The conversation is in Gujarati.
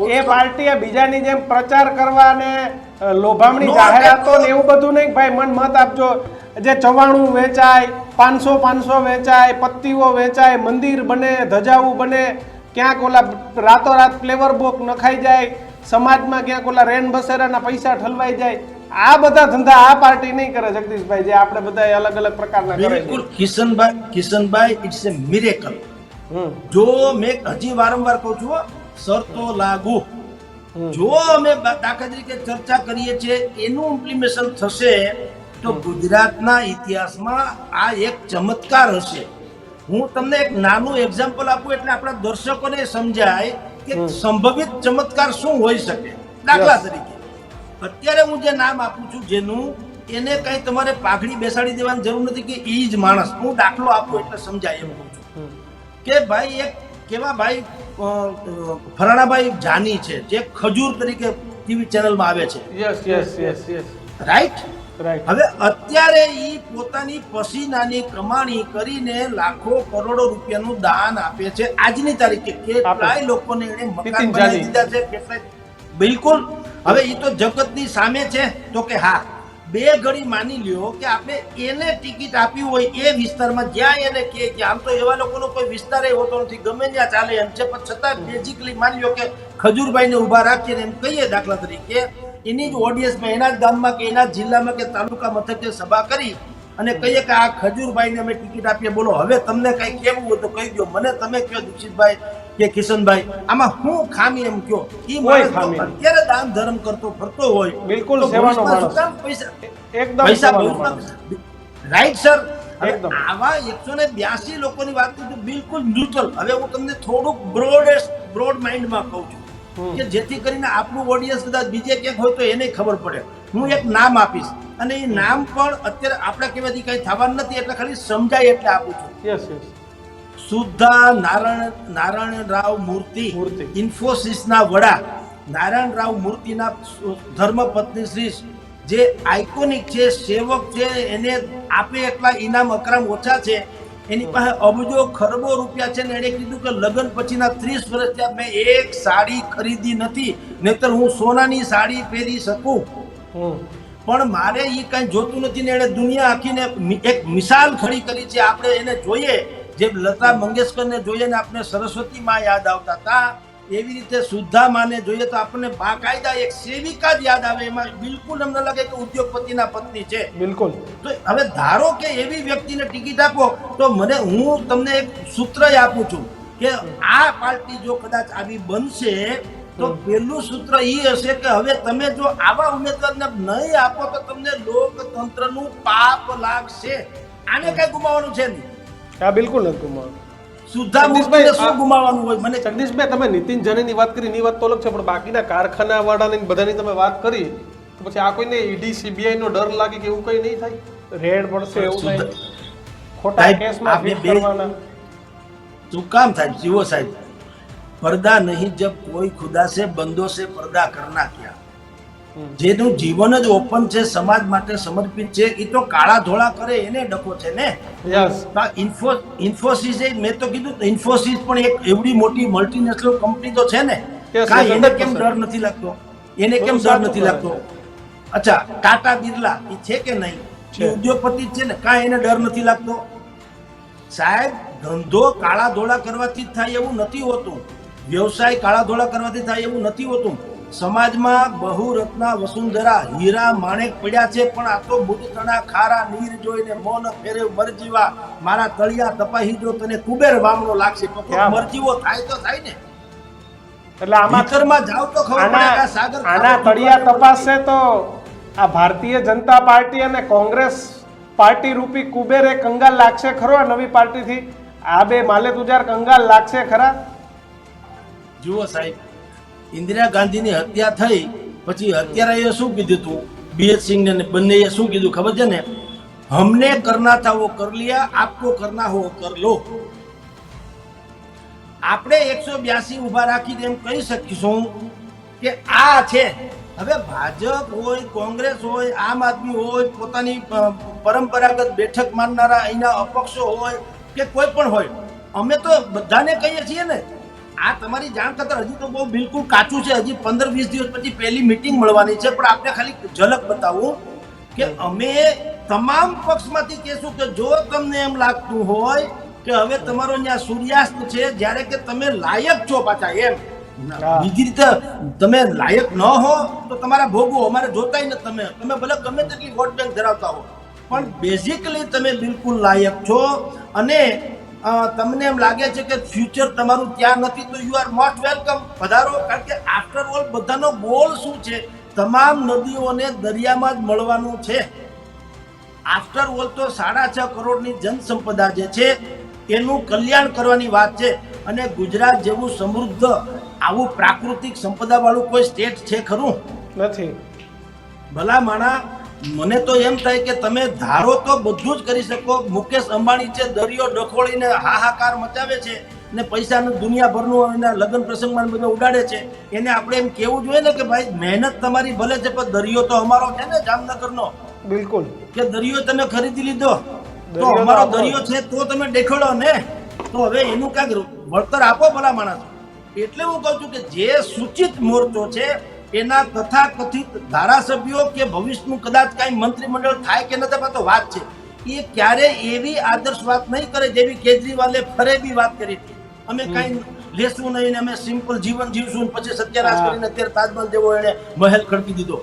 એ પાર્ટીએ બીજાની જેમ પ્રચાર કરવા ને લોભામણી જાહેરાતો ને એવું બધું નહીં ભાઈ મન મત આપજો જે 94 વેચાય 500 વેચાય પત્તીઓ વેચાય મંદિર બને ધજાવું બને ક્યાંક ઓલા રાતોરાત ફ્લેવર બોક નખાઈ જાય સમાજમાં ક્યાંક ઓલા રેન બસેરાના પૈસા ઠલવાઈ જાય આ બધા ધંધા આ પાર્ટી નહીં કરે જગદીશભાઈ જે આપણે બધા અલગ અલગ પ્રકારના કરે બિલકુલ કિશનભાઈ ઇટ્સ એ મિરેકલ જો મેં હજી વારંવાર કહું છું શરતો લાગુ જો અમે દાખલા તરીકે ચર્ચા કરીએ છીએ એનું ઇમ્પ્લિમેશન થશે તો ગુજરાતના ઇતિહાસમાં આ એક ચમત્કાર હશે હું તમને એક નાનું એક્ઝામ્પલ આપું એટલે આપણા દર્શકોને સમજાય કે સંભવિત ચમત્કાર શું હોઈ શકે દાખલા તરીકે અત્યારે હું જે નામ આપું છું જેનું એને કઈ તમારે પાઘડી બેસાડી દેવાની જરૂર નથી કે એ જ માણસ હું દાખલો આપું એટલે સમજાય એમ કહું છું કે ભાઈ એક કેવા ભાઈ ફરાણાભાઈ જાની છે જે ખજૂર તરીકે ટીવી ચેનલમાં આવે છે રાઈટ હવે અત્યારે ઈ પોતાની પસીનાની કમાણી કરીને લાખો કરોડો રૂપિયાનું દાન આપે છે આજની તારીખે કેટલાય લોકોને એને મકાન બનાવી દીધા છે કેટલાય બિલકુલ હવે ઈ તો જગતની સામે છે તો કે હા બે ઘડી માની લ્યો કે આપણે એને ટિકિટ આપી હોય એ વિસ્તારમાં જ્યાં એને કે આમ તો એવા લોકોનો કોઈ વિસ્તાર હોતો નથી ગમે ત્યાં ચાલે એમ છે પણ છતાં બેઝિકલી માની લ્યો કે ખજૂરભાઈને ઊભા રાખીને એમ કહીએ દાખલા તરીકે એની જ ઓડિયન્સમાં એના જ ગામમાં કે એના જ જિલ્લામાં કે તાલુકા મથકે સભા કરી અને કહીએ કે આ ખજૂરભાઈને અમે ટિકિટ આપીએ બોલો હવે તમને કઈ કેવું હોય તો કહી દો મને તમે કહો દીક્ષિતભાઈ કે કિશનભાઈ આમાં હું ખામી એમ કયો એ માણસ અત્યારે દાન ધર્મ કરતો ફરતો હોય બિલકુલ સેવાનો માણસ પૈસા રાઈટ સર આવા 182 લોકોની વાત કરું બિલકુલ ન્યુટ્રલ હવે હું તમને થોડુંક બ્રોડ માઇન્ડમાં કહું છું કે જેથી કરીને આપણું ઓડિયન્સ કદાચ બીજે ક્યાંક હોય તો એને ખબર પડે હું એક નામ આપીશ અને એ નામ પણ અત્યારે આપણા કહેવાથી કઈ થવાનું નથી એટલે ખાલી સમજાય એટલે આપું છું સુદ્ધા નારાયણ રાવ મૂર્તિ ઇન્ફોસિસના વડા નારાયણ રાવ મૂર્તિના ધર્મપત્ની શ્રી જે આઇકોનિક છે સેવક છે એને આપે એટલા ઇનામ અકરામ ઓછા છે એની પાસે અબજો ખરબો રૂપિયા છે ને એને કીધું કે લગ્ન પછીના 30 વર્ષ ત્યાં મેં એક સાડી ખરીદી નથી નહીતર હું સોનાની સાડી પહેરી શકું પણ મારે એ કઈ જોતું નથી ને એને દુનિયા આખીને એક મિસાલ ખડી કરી છે આપણે એને જોઈએ જે લતા મંગેશકરને જોઈએ ને આપણે સરસ્વતી માં યાદ આવતા હતા એવી રીતે સુદ્ધા માને જોઈએ તો આપણને બાકાયદા એક સેવિકા જ યાદ આવે એમાં બિલકુલ અમને લાગે કે ઉદ્યોગપતિના પત્ની છે બિલકુલ તો હવે ધારો કે એવી વ્યક્તિને ટિકિટ આપો તો હું તમને એક સૂત્ર આપું છું કે આ પાર્ટી જો કદાચ આવી બનશે તો પહેલું સૂત્ર એ હશે કે હવે તમે જો આવા ઉમેદવારને નહીં આપો તો તમને લોકતંત્રનું પાપ લાગશે આને કઈ ગુમાવવાનું છે નહીં હા બિલકુલ નથી ગુમાવવાનું સુદ્ધા મૂર્તિને શું ગુમાવવાનું હોય મને જગદીશભાઈ તમે નીતિન જનીની વાત કરી ની વાત તો અલગ છે પણ બાકીના કારખાના વાળાની બધાની તમે વાત કરી તો પછી આ કોઈને ઈડી સીબીઆઈ નો ડર લાગે કે એવું કઈ નહીં થાય રેડ પડશે એવું નહીં ખોટા કેસમાં ફિટ કરવાના શું કામ થાય જીવો સાહેબ पर्दा नहीं जब कोई खुदा से बंदों से पर्दा करना क्या જેનું જીવન જ ઓપન છે સમાજ માટે સમર્પિત છે એ તો કાળા ધોળા કરે એને ડકો છે ને ઇન્ફોસિસ મેં તો કીધું ઇન્ફોસિસ પણ એક એવડી મોટી મલ્ટીનેશનલ કંપની તો છે ને એને કેમ ડર નથી લાગતો અચ્છા ટાટા બિરલા એ છે કે નહીં ઉદ્યોગપતિ છે ને કાંઈ એને ડર નથી લાગતો સાહેબ ધંધો કાળા ધોળા કરવાથી જ થાય એવું નથી હોતું વ્યવસાય કાળા ધોળા કરવાથી થાય એવું નથી હોતું સમાજમાં બહુરત્ના વસુંધરા હીરા માણેક પડ્યા છે પણ આ તો બુદ્ધના ખારા નીર જોઈને મોન ફેરે મરજીવા મારા તળિયા તપાહી જો તને કુબેર વામણો લાગશે તો મરજીવો થાય તો થાય ને એટલે આમાં ઘરમાં જાવ તો ખબર પડે કે સાગર આના તળિયા તપાસશે તો આ ભારતીય જનતા પાર્ટી અને કોંગ્રેસ પાર્ટી રૂપી કુબેરે કંગાલ લાગશે ખરો આ નવી પાર્ટીથી આ બે માલે તુજાર કંગાલ લાગશે ખરા જુઓ સાહેબ इंदिरा गांधी ની હત્યા થઈ પછી હત્યારાએ શું કીધું તું બીએચ સિંહ ને બંનેએ શું કીધું ખબર છે ને हमने करना था वो कर लिया आपको करना हो कर लो આપણે 182 ઊભા રાખીને એમ કહી શકીશું કે આ છે હવે ભાજપ હોય કોંગ્રેસ હોય આમ આદમી હોય પોતાની પરંપરાગત બેઠક માનનારા અહીંના અપક્ષો હોય કે કોઈ પણ હોય અમે તો બધાને કહીએ છીએ ને આ તમારી જાણ ખાતર હજી તો બહુ બિલકુલ કાચું છે. હજી 15-20 દિવસ પછી પહેલી મીટિંગ મળવાની છે. પણ આપણે ખાલી ઝલક બતાવું કે અમે તમામ પક્ષમાંથી કહેશું કે જો તમને એમ લાગતું હોય કે હવે તમારો ત્યાં સૂર્યાસ્ત છે, જ્યારે કે તમે લાયક છો પાછા એમ, બીજી રીતે તમે લાયક ન હો તો તમારા ભોગવો, અમારે જોતાય નથી. તમે ભલે ગમે તેટલી વોટ બેંક ધરાવતા હો, પણ બેઝિકલી તમે બિલકુલ લાયક છો. અને તમને એમ લાગે છે કે ફ્યુચર તમારું ત્યાં નથી તો યુ આર મોસ્ટ વેલકમ, પધારો. કારણ કે આફ્ટર ઓલ બધાનો ગોલ શું છે? તમામ નદીઓને દરિયામાં જ મળવાનું છે. આફ્ટર ઓલ તો 6.5 કરોડની જનસંપદા જે છે એનું કલ્યાણ કરવાની વાત છે. અને ગુજરાત જેવું સમૃદ્ધ આવું પ્રાકૃતિક સંપદા વાળું કોઈ સ્ટેટ છે ખરું? નથી. ભલા માણા, મને તો એમ થાય કે તમે ધારો તો બધું જ કરી શકો. મુકેશ અંબાણી છે, દરિયો ડખોળીને હાહાકાર મચાવે છે ને પૈસાનું દુનિયાભરનું એના લગ્ન પ્રસંગમાં બધું ઉડાડે છે. એને આપણે એમ કેવું જોઈએ ને કે ભાઈ મહેનત તમારી ભલે છે પણ દરિયો તો અમારો છે ને, જામનગરનો. બિલકુલ. કે દરિયો તમે ખરીદી લીધો તો અમારો દરિયો છે તો તમે દેખોડો ને, તો હવે એનું કાંઈક વળતર આપો ભલા માણસ. એટલે હું કહું છું કે જે સૂચિત મોરચો છે એના તથાકથિત ધારાસભ્યો કે ભવિષ્યનું કદાચ કાંઈ મંત્રીમંડળ થાય કે નથી તો વાત છે, એ ક્યારે એવી આદર્શ વાત નહીં કરે જેવી કેજરીવાલે ફરેબી વાત કરી હતી. અમે કાંઈ લેશું નહીં ને અમે સિમ્પલ જીવન જીવશું, પછી સત્યાનાશ કરીને અત્યારે તાજમહલ જેવો એને મહેલ ખડકી દીધો.